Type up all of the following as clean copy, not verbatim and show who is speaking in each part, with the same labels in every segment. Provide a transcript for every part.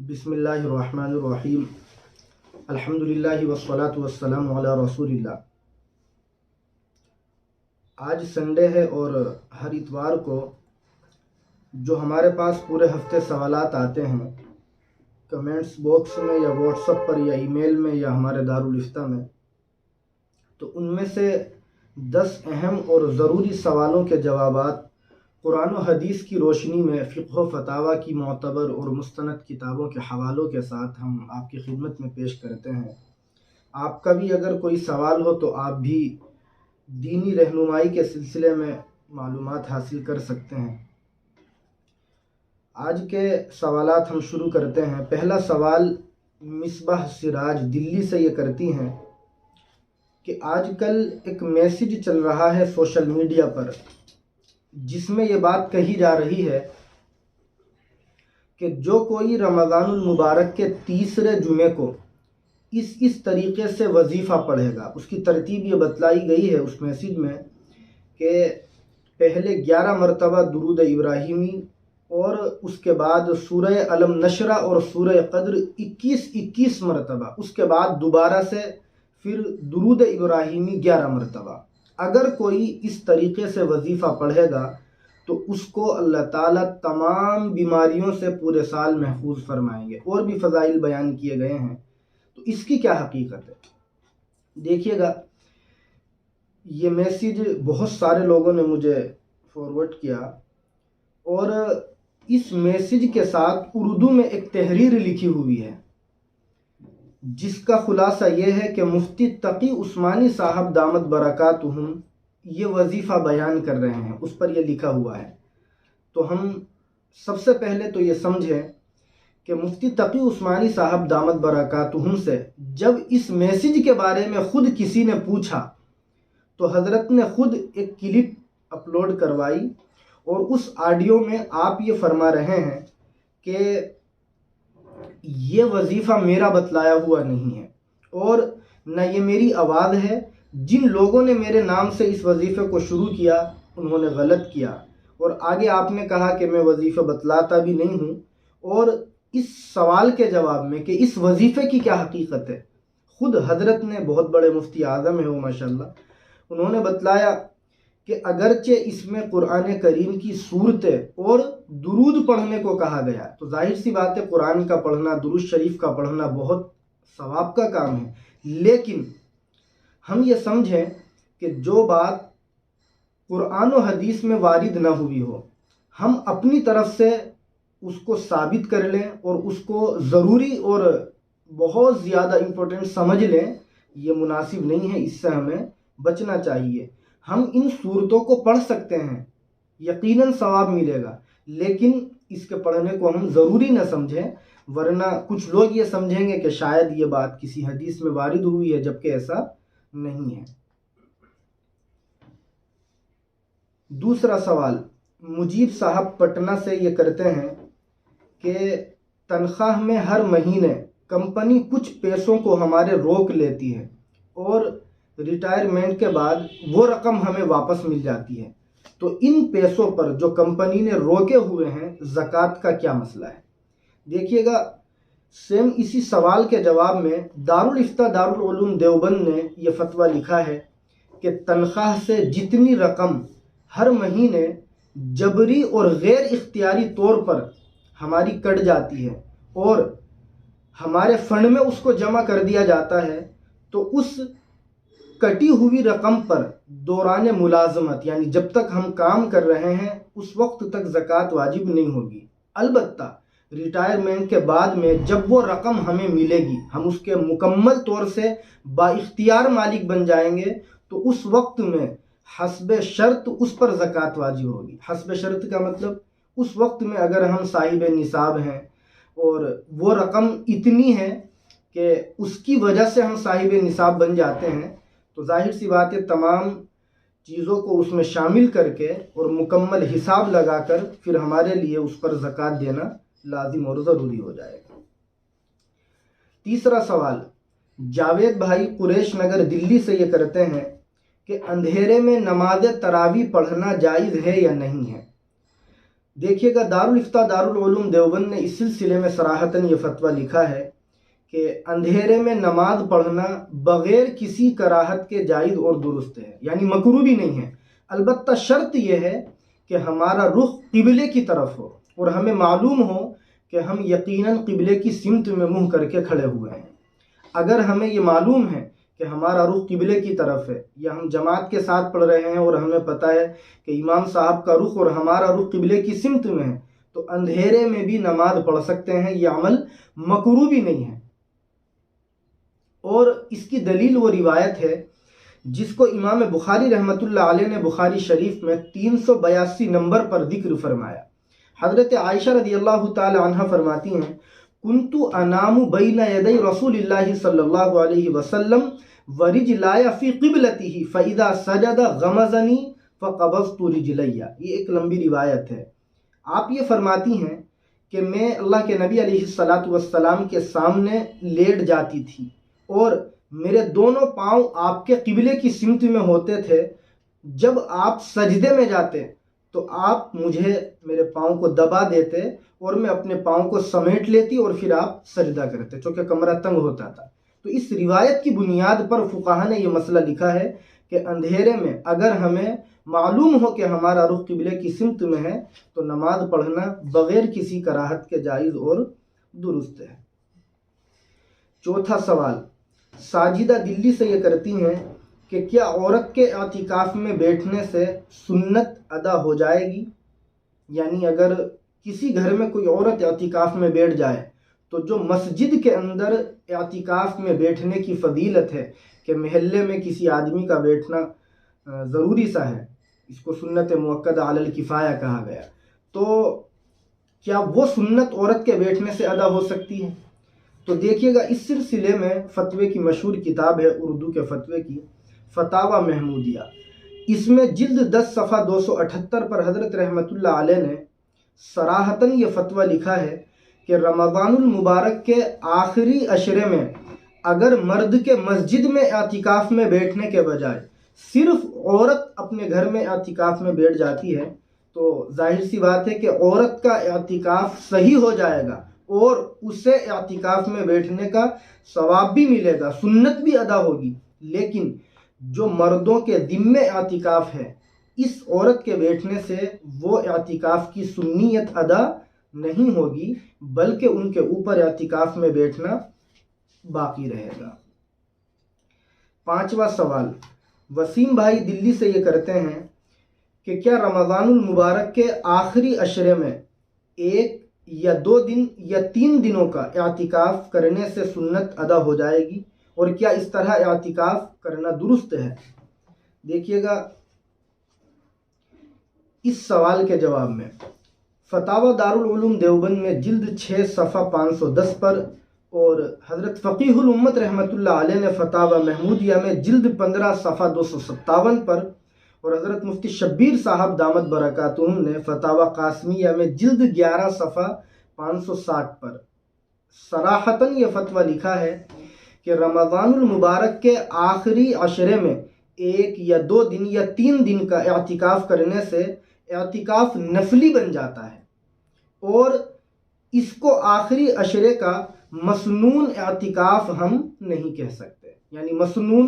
Speaker 1: بسم اللہ الرحمن الرحیم الحمدللہ والصلاة والسلام علی رسول اللہ۔ آج سنڈے ہے اور ہر اتوار کو جو ہمارے پاس پورے ہفتے سوالات آتے ہیں کمنٹس باکس میں یا واٹس ایپ پر یا ای میل میں یا ہمارے دارالفتہ میں، تو ان میں سے 10 اہم اور ضروری سوالوں کے جوابات قرآن و حدیث کی روشنی میں فقہ و فتاویٰ کی معتبر اور مستند کتابوں کے حوالوں کے ساتھ ہم آپ کی خدمت میں پیش کرتے ہیں۔ آپ کا بھی اگر کوئی سوال ہو تو آپ بھی دینی رہنمائی کے سلسلے میں معلومات حاصل کر سکتے ہیں۔ آج کے سوالات ہم شروع کرتے ہیں۔ پہلا سوال مصباح سراج دلی سے یہ کرتی ہیں کہ آج کل ایک میسج چل رہا ہے سوشل میڈیا پر، جس میں یہ بات کہی جا رہی ہے کہ جو کوئی رمضان المبارک کے تیسرے جمعے کو اس طریقے سے وظیفہ پڑھے گا، اس کی ترتیب یہ بتلائی گئی ہے اس میسیج میں کہ پہلے 11 مرتبہ درود ابراہیمی اور اس کے بعد سورہ علم نشرہ اور سورہ قدر 21 مرتبہ، اس کے بعد دوبارہ سے پھر درود ابراہیمی 11 مرتبہ۔ اگر کوئی اس طریقے سے وظیفہ پڑھے گا تو اس کو اللہ تعالیٰ تمام بیماریوں سے پورے سال محفوظ فرمائیں گے۔ اور بھی فضائل بیان کیے گئے ہیں، تو اس کی کیا حقیقت ہے؟ دیکھیے گا، یہ میسیج بہت سارے لوگوں نے مجھے فارورڈ کیا اور اس میسیج کے ساتھ اردو میں ایک تحریر لکھی ہوئی ہے جس کا خلاصہ یہ ہے کہ مفتی تقی عثمانی صاحب دامت برکاتہم یہ وظیفہ بیان کر رہے ہیں، اس پر یہ لکھا ہوا ہے۔ تو ہم سب سے پہلے تو یہ سمجھیں کہ مفتی تقی عثمانی صاحب دامت برکاتہم سے جب اس میسیج کے بارے میں خود کسی نے پوچھا تو حضرت نے خود ایک کلپ اپلوڈ کروائی اور اس آڈیو میں آپ یہ فرما رہے ہیں کہ یہ وظیفہ میرا بتلایا ہوا نہیں ہے اور نہ یہ میری آواز ہے، جن لوگوں نے میرے نام سے اس وظیفے کو شروع کیا انہوں نے غلط کیا۔ اور آگے آپ نے کہا کہ میں وظیفہ بتلاتا بھی نہیں ہوں۔ اور اس سوال کے جواب میں کہ اس وظیفے کی کیا حقیقت ہے، خود حضرت نے، بہت بڑے مفتی اعظم ہیں وہ ماشاءاللہ، انہوں نے بتلایا کہ اگرچہ اس میں قرآن کریم کی صورتیں اور درود پڑھنے کو کہا گیا، تو ظاہر سی بات ہے قرآن کا پڑھنا، درود شریف کا پڑھنا بہت ثواب کا کام ہے، لیکن ہم یہ سمجھیں کہ جو بات قرآن و حدیث میں وارد نہ ہوئی ہو، ہم اپنی طرف سے اس کو ثابت کر لیں اور اس کو ضروری اور بہت زیادہ امپورٹنٹ سمجھ لیں، یہ مناسب نہیں ہے، اس سے ہمیں بچنا چاہیے۔ ہم ان صورتوں کو پڑھ سکتے ہیں، یقیناً ثواب ملے گا، لیکن اس کے پڑھنے کو ہم ضروری نہ سمجھیں، ورنہ کچھ لوگ یہ سمجھیں گے کہ شاید یہ بات کسی حدیث میں وارد ہوئی ہے، جبکہ ایسا نہیں ہے۔ دوسرا سوال مجیب صاحب پٹنہ سے یہ کرتے ہیں کہ تنخواہ میں ہر مہینے کمپنی کچھ پیسوں کو ہمارے روک لیتی ہے اور ریٹائرمنٹ کے بعد وہ رقم ہمیں واپس مل جاتی ہے، تو ان پیسوں پر جو کمپنی نے روکے ہوئے ہیں زکوٰۃ کا کیا مسئلہ ہے؟ دیکھیے گا، سیم اسی سوال کے جواب میں دارالفتہ دارالعلوم دیوبند نے یہ فتویٰ لکھا ہے کہ تنخواہ سے جتنی رقم ہر مہینے جبری اور غیر اختیاری طور پر ہماری کٹ جاتی ہے اور ہمارے فنڈ میں اس کو جمع کر دیا جاتا ہے، تو اس کٹی ہوئی رقم پر دوران ملازمت، یعنی جب تک ہم کام کر رہے ہیں اس وقت تک زکوٰۃ واجب نہیں ہوگی۔ البتہ ریٹائرمنٹ کے بعد میں جب وہ رقم ہمیں ملے گی، ہم اس کے مکمل طور سے با اختیار مالک بن جائیں گے، تو اس وقت میں حسب شرط اس پر زکوٰۃ واجب ہوگی۔ حسب شرط کا مطلب اس وقت میں اگر ہم صاحب نصاب ہیں اور وہ رقم اتنی ہے کہ اس کی وجہ سے ہم صاحب نصاب بن جاتے ہیں، تو ظاہر سی بات ہے تمام چیزوں کو اس میں شامل کر کے اور مکمل حساب لگا کر پھر ہمارے لیے اس پر زکوٰۃ دینا لازم اور ضروری ہو جائے گا۔ تیسرا سوال جاوید بھائی قریش نگر دلی سے یہ کرتے ہیں کہ اندھیرے میں نماز تراویح پڑھنا جائز ہے یا نہیں ہے؟ دیکھیے گا دارالفتہ دارالعلوم دیوبند نے اس سلسلے میں صراحتاً یہ فتویٰ لکھا ہے کہ اندھیرے میں نماز پڑھنا بغیر کسی کراہت کے جائز اور درست ہے، یعنی مکروہ بھی نہیں ہے، البتہ شرط یہ ہے کہ ہمارا رخ قبلے کی طرف ہو اور ہمیں معلوم ہو کہ ہم یقیناً قبلے کی سمت میں منہ کر کے کھڑے ہوئے ہیں۔ اگر ہمیں یہ معلوم ہے کہ ہمارا رخ قبلے کی طرف ہے یا ہم جماعت کے ساتھ پڑھ رہے ہیں اور ہمیں پتہ ہے کہ امام صاحب کا رخ اور ہمارا رخ قبلے کی سمت میں ہے، تو اندھیرے میں بھی نماز پڑھ سکتے ہیں، یہ عمل مکروہ بھی نہیں ہے۔ اور اس کی دلیل وہ روایت ہے جس کو امام بخاری رحمۃ اللہ علیہ نے بخاری شریف میں 382 نمبر پر ذکر فرمایا۔ حضرت عائشہ رضی اللہ تعالی عنہ فرماتی ہیں، کنت انام بین یدی رسول اللہ صلی اللہ علیہ وسلم ورجلای فی قبلته فاذا سجد غمزنی فقبضت رجلی۔ یہ ایک لمبی روایت ہے۔ آپ یہ فرماتی ہیں کہ میں اللہ کے نبی علیہ السلام کے سامنے لیٹ جاتی تھی اور میرے دونوں پاؤں آپ کے قبلے کی سمت میں ہوتے تھے۔ جب آپ سجدے میں جاتے تو آپ مجھے میرے پاؤں کو دبا دیتے اور میں اپنے پاؤں کو سمیٹ لیتی اور پھر آپ سجدہ کرتے، چونکہ کمرہ تنگ ہوتا تھا۔ تو اس روایت کی بنیاد پر فقہا نے یہ مسئلہ لکھا ہے کہ اندھیرے میں اگر ہمیں معلوم ہو کہ ہمارا رخ قبلے کی سمت میں ہے تو نماز پڑھنا بغیر کسی کراہت کے جائز اور درست ہے۔ چوتھا سوال، ساجدہ دلی سے یہ کرتی ہیں کہ کیا عورت کے اعتکاف میں بیٹھنے سے سنت ادا ہو جائے گی؟ یعنی اگر کسی گھر میں کوئی عورت اعتکاف میں بیٹھ جائے تو جو مسجد کے اندر اعتکاف میں بیٹھنے کی فضیلت ہے کہ محلے میں کسی آدمی کا بیٹھنا ضروری سا ہے، اس کو سنت مؤکدہ علی الکفایہ کہا گیا، تو کیا وہ سنت عورت کے بیٹھنے سے ادا ہو سکتی ہے؟ تو دیکھیے گا اس سلسلے میں فتوے کی مشہور کتاب ہے اردو کے فتوے کی، فتاوی محمودیہ، اس میں جلد 10 صفحہ 278 پر حضرت رحمۃ اللہ علیہ نے صراحتاً یہ فتویٰ لکھا ہے کہ رمضان المبارک کے آخری عشرے میں اگر مرد کے مسجد میں اعتکاف میں بیٹھنے کے بجائے صرف عورت اپنے گھر میں اعتکاف میں بیٹھ جاتی ہے تو ظاہر سی بات ہے کہ عورت کا اعتکاف صحیح ہو جائے گا اور اسے اعتکاف میں بیٹھنے کا ثواب بھی ملے گا، سنت بھی ادا ہوگی۔ لیکن جو مردوں کے ذمے اعتکاف ہے، اس عورت کے بیٹھنے سے وہ اعتکاف کی سنیت ادا نہیں ہوگی بلکہ ان کے اوپر اعتکاف میں بیٹھنا باقی رہے گا۔ پانچواں سوال، وسیم بھائی دلی سے یہ کرتے ہیں کہ کیا رمضان المبارک کے آخری عشرے میں 1 یا 2 دن یا 3 دنوں کا اعتکاف کرنے سے سنت ادا ہو جائے گی اور کیا اس طرح اعتکاف کرنا درست ہے؟ دیکھیے گا اس سوال کے جواب میں فتاوی دارالعلوم دیوبند میں جلد 6 صفحہ 510 پر اور حضرت فقیہ الامت رحمۃ اللہ علیہ نے فتاوی محمودیہ میں جلد 15 صفحہ 257 پر اور حضرت مفتی شبیر صاحب دامت برکاتہم نے فتاوی قاسمیہ میں جلد 11 صفحہ 560 پر صراحتاً یہ فتویٰ لکھا ہے کہ رمضان المبارک کے آخری عشرے میں 1 یا 2 دن یا 3 دن کا اعتکاف کرنے سے اعتکاف نفلی بن جاتا ہے اور اس کو آخری عشرے کا مسنون اعتکاف ہم نہیں کہہ سکتے، یعنی مسنون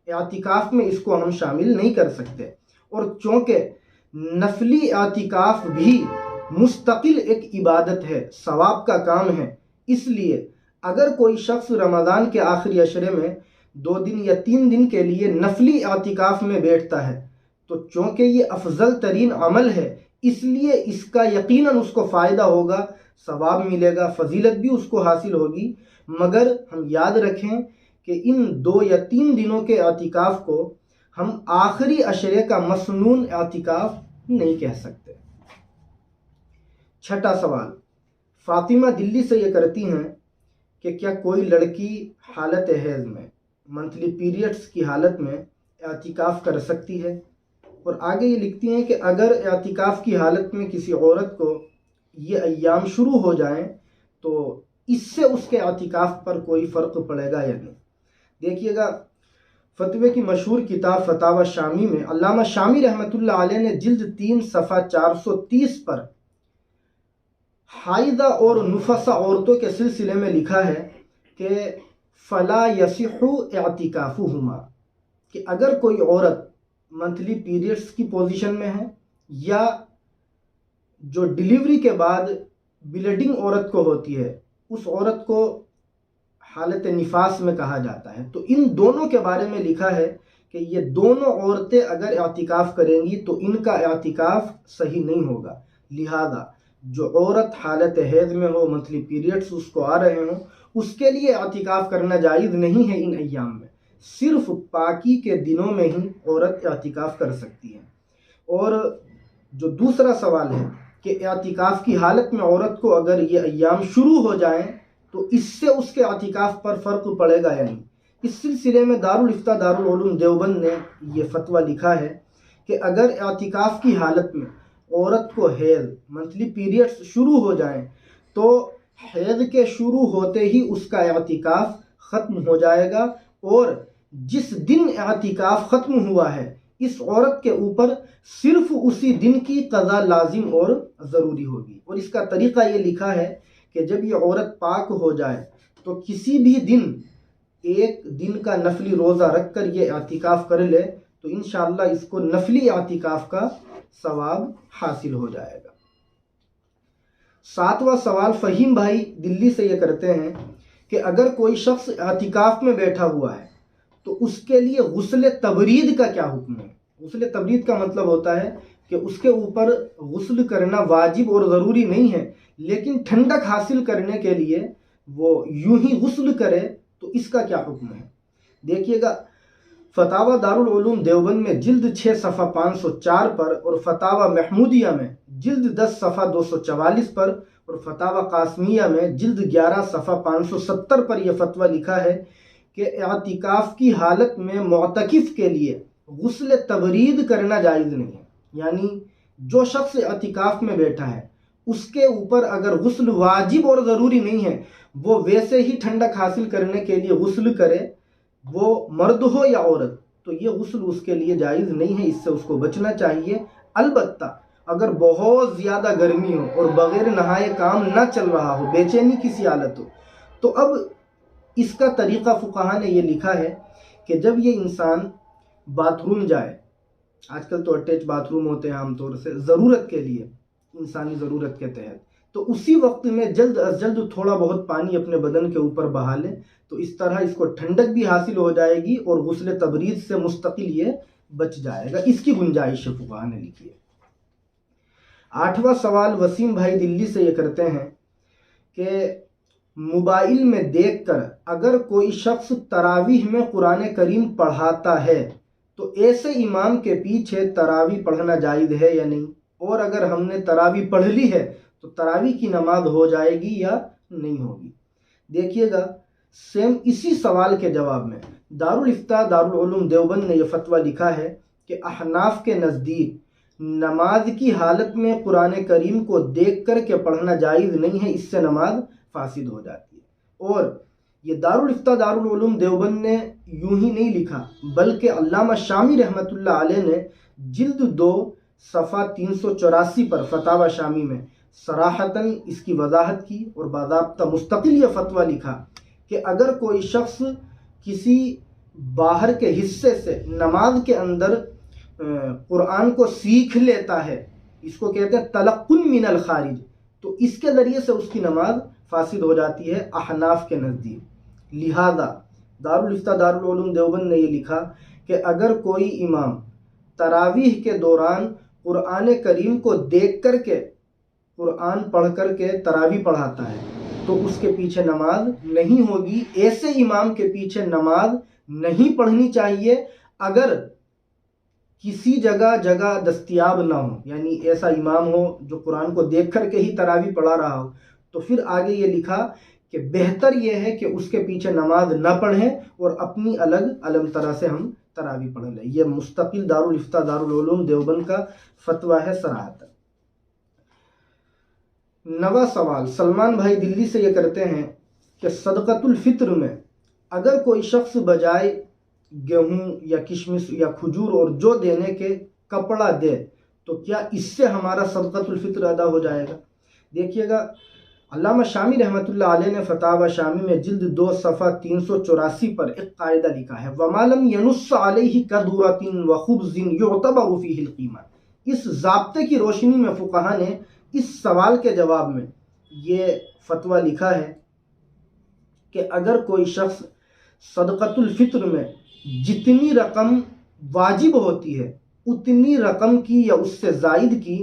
Speaker 1: اعتکاف میں اس کو ہم شامل نہیں کر سکتے۔ اور چونکہ نفلی اعتکاف بھی مستقل ایک عبادت ہے، ثواب کا کام ہے، اس لیے اگر کوئی شخص رمضان کے آخری عشرے میں 2 دن یا 3 دن کے لیے نفلی اعتکاف میں بیٹھتا ہے تو چونکہ یہ افضل ترین عمل ہے اس لیے اس کا یقیناً اس کو فائدہ ہوگا، ثواب ملے گا، فضیلت بھی اس کو حاصل ہوگی، مگر ہم یاد رکھیں کہ ان 2 یا 3 دنوں کے اعتکاف کو ہم آخری عشرے کا مسنون اعتکاف نہیں کہہ سکتے۔ چھٹا سوال، فاطمہ دلی سے یہ کرتی ہیں کہ کیا کوئی لڑکی حالت حیض میں منتھلی پیریڈز کی حالت میں اعتکاف کر سکتی ہے؟ اور آگے یہ لکھتی ہیں کہ اگر اعتکاف کی حالت میں کسی عورت کو یہ ایام شروع ہو جائیں تو اس سے اس کے اعتکاف پر کوئی فرق پڑے گا یا نہیں؟ دیکھیے گا فتوے کی مشہور کتاب فتاوی شامی میں علامہ شامی رحمۃ اللہ علیہ نے جلد 3 صفحہ 430 پر حائضہ اور نفسا عورتوں کے سلسلے میں لکھا ہے کہ فلا یصح اعتکافہما، کہ اگر کوئی عورت منتھلی پیریڈز کی پوزیشن میں ہے یا جو ڈیلیوری کے بعد بلیڈنگ عورت کو ہوتی ہے، اس عورت کو حالت نفاس میں کہا جاتا ہے، تو ان دونوں کے بارے میں لکھا ہے کہ یہ دونوں عورتیں اگر اعتکاف کریں گی تو ان کا اعتکاف صحیح نہیں ہوگا۔ لہذا جو عورت حالت حیض میں ہو، منتھلی پیریڈز اس کو آ رہے ہوں، اس کے لیے اعتکاف کرنا جائز نہیں ہے ان ایام میں، صرف پاکی کے دنوں میں ہی عورت اعتکاف کر سکتی ہے۔ اور جو دوسرا سوال ہے کہ اعتکاف کی حالت میں عورت کو اگر یہ ایام شروع ہو جائیں تو اس سے اس کے اعتکاف پر فرق پڑے گا یا نہیں، اس سلسلے میں دارالفتہ دارالعلوم دیوبند نے یہ فتویٰ لکھا ہے کہ اگر اعتکاف کی حالت میں عورت کو حیض منتھلی پیریڈز شروع ہو جائیں تو حیض کے شروع ہوتے ہی اس کا اعتکاف ختم ہو جائے گا، اور جس دن اعتکاف ختم ہوا ہے اس عورت کے اوپر صرف اسی دن کی قضا لازم اور ضروری ہوگی۔ اور اس کا طریقہ یہ لکھا ہے کہ جب یہ عورت پاک ہو جائے تو کسی بھی دن ایک دن کا نفلی روزہ رکھ کر یہ اعتکاف کر لے تو انشاءاللہ اس کو نفلی اعتکاف کا ثواب حاصل ہو جائے گا۔ 7واں سوال فہیم بھائی دلی سے یہ کرتے ہیں کہ اگر کوئی شخص اعتکاف میں بیٹھا ہوا ہے تو اس کے لیے غسل تبرید کا کیا حکم ہے؟ غسل تبرید کا مطلب ہوتا ہے کہ اس کے اوپر غسل کرنا واجب اور ضروری نہیں ہے، لیکن ٹھنڈک حاصل کرنے کے لیے وہ یوں ہی غسل کرے، تو اس کا کیا حکم ہے؟ دیکھیے گا فتاوی دارالعلوم دیوبند میں جلد 6 صفحہ 504 پر، اور فتاوی محمودیہ میں جلد 10 صفحہ 244 پر، اور فتاوی قاسمیہ میں جلد 11 صفحہ 570 پر یہ فتویٰ لکھا ہے کہ اعتکاف کی حالت میں معتکف کے لیے غسل تبرید کرنا جائز نہیں ہے، یعنی جو شخص اعتکاف میں بیٹھا ہے اس کے اوپر اگر غسل واجب اور ضروری نہیں ہے، وہ ویسے ہی ٹھنڈک حاصل کرنے کے لیے غسل کرے، وہ مرد ہو یا عورت، تو یہ غسل اس کے لیے جائز نہیں ہے، اس سے اس کو بچنا چاہیے۔ البتہ اگر بہت زیادہ گرمی ہو اور بغیر نہائے کام نہ چل رہا ہو، بے چینی کی سی حالت ہو، تو اب اس کا طریقہ فقہا نے یہ لکھا ہے کہ جب یہ انسان باتھ روم جائے، آج کل تو اٹیچ باتھ روم ہوتے ہیں عام طور سے ضرورت کے لیے، انسانی ضرورت کے تحت، تو اسی وقت میں جلد از جلد تھوڑا بہت پانی اپنے بدن کے اوپر بہا لے، تو اس طرح اس کو ٹھنڈک بھی حاصل ہو جائے گی اور غسل تبرید سے مستقل یہ بچ جائے گا، اس کی گنجائش فقہا نے لکھی ہے۔ 8واں سوال وسیم بھائی دلی سے یہ کرتے ہیں کہ موبائل میں دیکھ کر اگر کوئی شخص تراویح میں قرآن کریم پڑھاتا ہے تو ایسے امام کے پیچھے تراویح پڑھنا جائز ہے یا نہیں، اور اگر ہم نے تراویح پڑھ لی ہے تو تراویح کی نماز ہو جائے گی یا نہیں ہوگی؟ دیکھیے گا سیم اسی سوال کے جواب میں دارالفتہ دارالعلوم دیوبند نے یہ فتویٰ لکھا ہے کہ احناف کے نزدیک نماز کی حالت میں قرآن کریم کو دیکھ کر کے پڑھنا جائز نہیں ہے، اس سے نماز فاسد ہو جاتی ہے۔ اور یہ دارالفتہ دارالعلوم دیوبند نے یوں ہی نہیں لکھا، بلکہ علامہ شامی رحمۃ اللہ علیہ نے جلد 2 صفحہ 384 پر فتاوی شامی میں صراحتاً اس کی وضاحت کی اور باضابطہ مستقل یہ فتویٰ لکھا کہ اگر کوئی شخص کسی باہر کے حصے سے نماز کے اندر قرآن کو سیکھ لیتا ہے، اس کو کہتے ہیں تلقن من الخارج، تو اس کے ذریعے سے اس کی نماز فاسد ہو جاتی ہے احناف کے نزدیک۔ لہذا دارالفتہ دارالعلوم دیوبند نے یہ لکھا کہ اگر کوئی امام تراویح کے دوران قرآن کریم کو دیکھ کر کے قرآن پڑھ کر کے تراویح پڑھاتا ہے تو اس کے پیچھے نماز نہیں ہوگی، ایسے امام کے پیچھے نماز نہیں پڑھنی چاہیے اگر کسی جگہ دستیاب نہ ہو، یعنی ایسا امام ہو جو قرآن کو دیکھ کر کے ہی تراویح پڑھا رہا ہو، تو پھر آگے یہ لکھا کہ بہتر یہ ہے کہ اس کے پیچھے نماز نہ پڑھیں اور اپنی الگ علم طرح سے ہم تراویح پڑھ لیں۔ یہ مستقل دارالفتہ دارالعلوم دیوبند کا فتویٰ ہے صراحت۔ 9واں سوال سلمان بھائی دلی سے یہ کرتے ہیں کہ صدقۃ الفطر میں اگر کوئی شخص بجائے گیہوں یا کشمش یا کھجور اور جو دینے کے کپڑا دے تو کیا اس سے ہمارا صدقۃ الفطر ادا ہو جائے گا؟ دیکھیے گا، علامہ شامی رحمۃ اللہ علیہ نے فتاوی شامی میں جلد 2 صفحہ 384 پر ایک قاعدہ لکھا ہے، وَمَا لَمْ يَنُصَّ عَلَيْهِ كَدُورَةٍ وَخُبْزٍ يُعْتَبَرُ فِيهِ الْقِيمَةُ۔ اس ضابطے کی روشنی میں فقہا نے اس سوال کے جواب میں یہ فتویٰ لکھا ہے کہ اگر کوئی شخص صدقۃ الفطر میں جتنی رقم واجب ہوتی ہے اتنی رقم کی یا اس سے زائد کی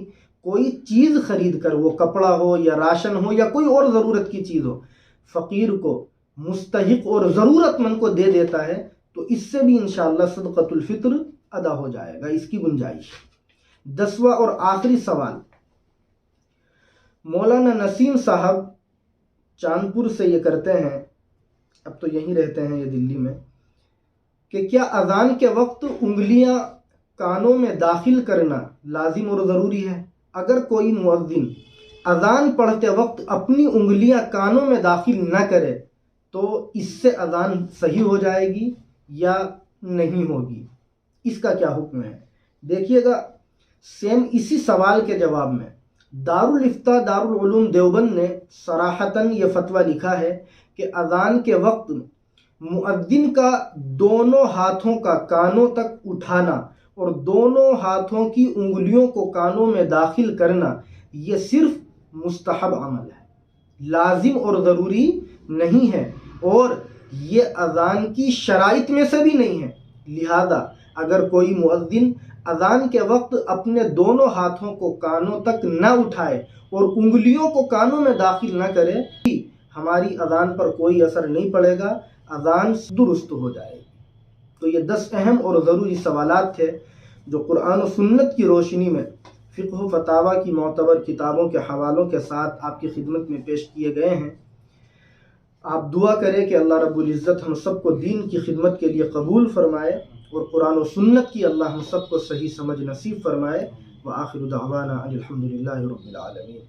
Speaker 1: کوئی چیز خرید کر، وہ کپڑا ہو یا راشن ہو یا کوئی اور ضرورت کی چیز ہو، فقیر کو، مستحق اور ضرورت مند کو دے دیتا ہے تو اس سے بھی انشاءاللہ صدقۃ الفطر ادا ہو جائے گا، اس کی گنجائش۔ 10واں اور آخری سوال مولانا نسیم صاحب چاندپور سے یہ کرتے ہیں، اب تو یہیں رہتے ہیں یہ دلی میں، کہ کیا اذان کے وقت انگلیاں کانوں میں داخل کرنا لازم اور ضروری ہے؟ اگر کوئی مؤذن اذان پڑھتے وقت اپنی انگلیاں کانوں میں داخل نہ کرے تو اس سے اذان صحیح ہو جائے گی یا نہیں ہوگی؟ اس کا کیا حکم ہے؟ دیکھیے گا، سیم اسی سوال کے جواب میں دارالافتاء دارالعلوم دیوبند نے صراحتاً یہ فتویٰ لکھا ہے کہ اذان کے وقت مؤذن کا دونوں ہاتھوں کا کانوں تک اٹھانا اور دونوں ہاتھوں کی انگلیوں کو کانوں میں داخل کرنا یہ صرف مستحب عمل ہے، لازم اور ضروری نہیں ہے، اور یہ اذان کی شرائط میں سے بھی نہیں ہے۔ لہذا اگر کوئی مؤذن اذان کے وقت اپنے دونوں ہاتھوں کو کانوں تک نہ اٹھائے اور انگلیوں کو کانوں میں داخل نہ کرے، ہماری اذان پر کوئی اثر نہیں پڑے گا، اذان درست ہو جائے گی۔ تو یہ 10 اہم اور ضروری سوالات تھے جو قرآن و سنت کی روشنی میں فقہ و فتاویٰ کی معتبر کتابوں کے حوالوں کے ساتھ آپ کی خدمت میں پیش کیے گئے ہیں۔ آپ دعا کریں کہ اللہ رب العزت ہم سب کو دین کی خدمت کے لیے قبول فرمائے اور قرآن و سنت کی اللہ ہم سب کو صحیح سمجھ نصیب فرمائے۔ وآخر دعوانا ان الحمد للہ رب العالمین۔